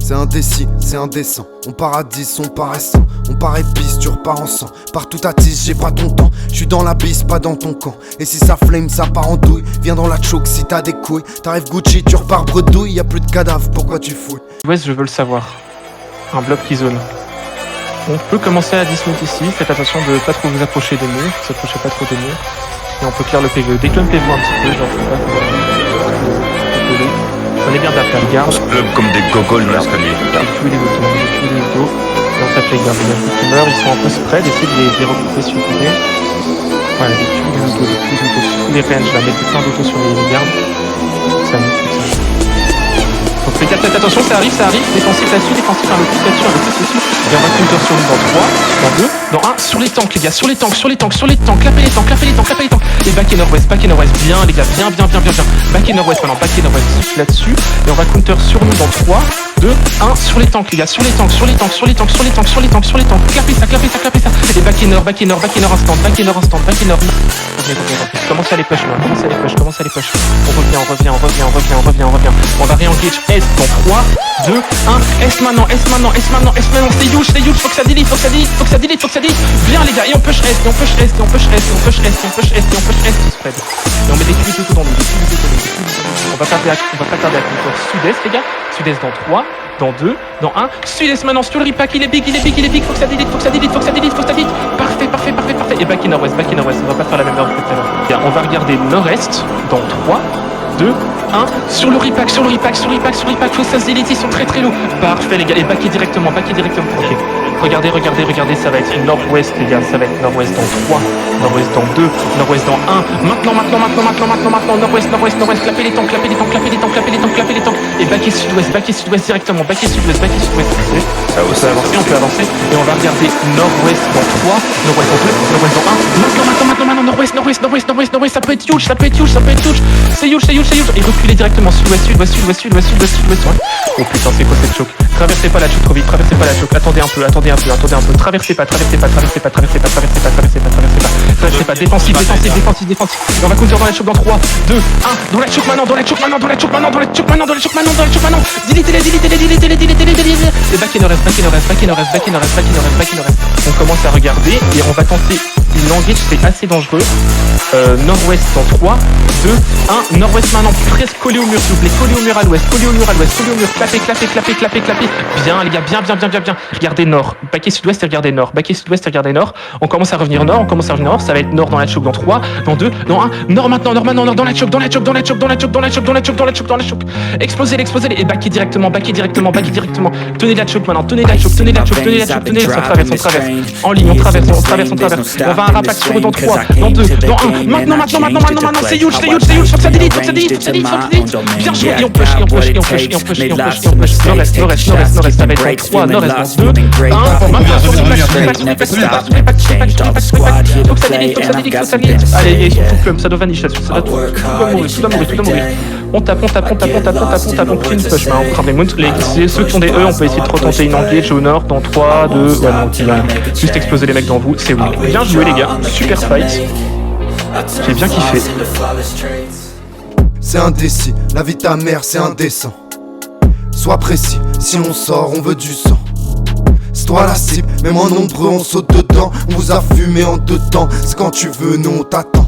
C'est indécis, c'est indécent. On paradis, on paraissant. On paraît pisse, tu repars en sang. Partout t'attise, j'ai pas ton temps. J'suis dans la bise, pas dans ton camp. Et si ça flame, ça part en douille. Viens dans la choke si t'as des couilles. T'arrives Gucci, tu repars bredouille. Y'a plus de cadavres, pourquoi tu fouilles? West, je veux le savoir. Un bloc qui zone. On peut commencer à 10 minutes ici. Faites attention de pas trop vous approcher des murs. Ne vous approchez pas trop des murs. Et on peut clear le PVE. Déclumpez-vous un petit peu. Genre, faut pas prenez bien de la garde. On se club comme des gogoles dans l'escalier. Tous les autos. Et on tape les gardes. Il y a ceux qui meurent, ils sont un peu spread. Essayez de les regrouper si vous pouvez. Voilà, les autos. Tous les ranges là. Mettez plein d'autos sur les gardes. Ça nous fait ça. Donc faites attention, ça arrive. Défensif là-dessus, défensif un peu plus là-dessus, un peu plus dessus. Et on va counter sur nous dans 3, dans 2, dans 1, sur les tanks les gars, sur les tanks, clapez les tanks. Et back et nord-ouest, bien les gars, bien. Back et nord-ouest maintenant, là-dessus. Et on va counter sur nous dans 3, 2, 1, sur les tanks les gars, sur les tanks. Clapez ça. Et back et nord instant. Commencez à les push, commencez à les push. On revient. On va réengage S dans 3, 2, 1, S maintenant. Stay huge, faut que ça delete. Bien les gars, et on push S, qui spread. Et on met des culs tout dans nous, On va pas tarder à counter sud-est les gars. Sud-est dans 3, dans 2, dans 1. Sud-est maintenant, sur le repack, il est big. Faut que ça delete. Parfait. Et back in nord-ouest, on va pas faire la même erreur que tout à l'heure. Bien, on va regarder nord-est dans 3, 2, 1, sur le repack, faut que ça se delete, ils sont très lourds. Parfait les gars, et backer directement. Ok. Regardez, ça va être nord-ouest les gars, ça va être nord-ouest dans 3, nord-ouest dans 2, nord-ouest dans 1. Maintenant, nord-ouest, clapez les tanks. Et backer sud-ouest directement, Ça avance, on peut avancer. Et on va regarder nord-ouest dans 3, nord-ouest dans 2, nord-ouest dans 1. Maintenant, nord-ouest, ça peut être huge. C'est huge. Et reculez directement, sud-ouest. Oh putain, c'est quoi cette choke? Traversez pas la choke trop vite, attendez un peu. Traversez pas. Défensif. Et on va counter dans la choke dans 3, 2, 1. Dans la choke maintenant. Delete. Et back in reste. On commence à regarder et on va tenter une engage, c'est assez dangereux. Nord-ouest dans 3, 2, 1. Nord-ouest maintenant, presque collé au mur s'il vous plaît. Collé au mur à l'ouest. Clapez. Bien les gars, bien. Regardez nord. Baquet sud-ouest et regardez nord. On commence à revenir nord. Ça va être nord dans la choke dans 3, dans 2, dans 1. Nord maintenant, dans la choke. Explosez et baquez directement. Tenez la choke maintenant. On traverse. En ligne, on traverse. On va un rapack sur eux dans 3, dans 2, dans 1. Maintenant. C'est huge. Faut que ça delete. Bien chaud. Et on push. Nord-est, ça va être dans 3, nord-est dans 2, 1. Maintenant sur le repack. Faut que ça delete. Allez, tout ça doit vanish là-dessus. Tout doit mourir. On tape, on clean push. On prend des mounts. Ceux qui ont des E, on peut essayer de retenter une engage au nord dans 3, 2, juste exploser les mecs dans vous, c'est win. Bien joué les gars, super fight. J'ai bien kiffé. C'est indécis, la vie de ta mère c'est indécent. Sois précis, si on sort on veut du sang. C'est toi la cible, même en nombreux on saute dedans. On vous a fumé en 2 temps, c'est quand tu veux, nous on t'attend.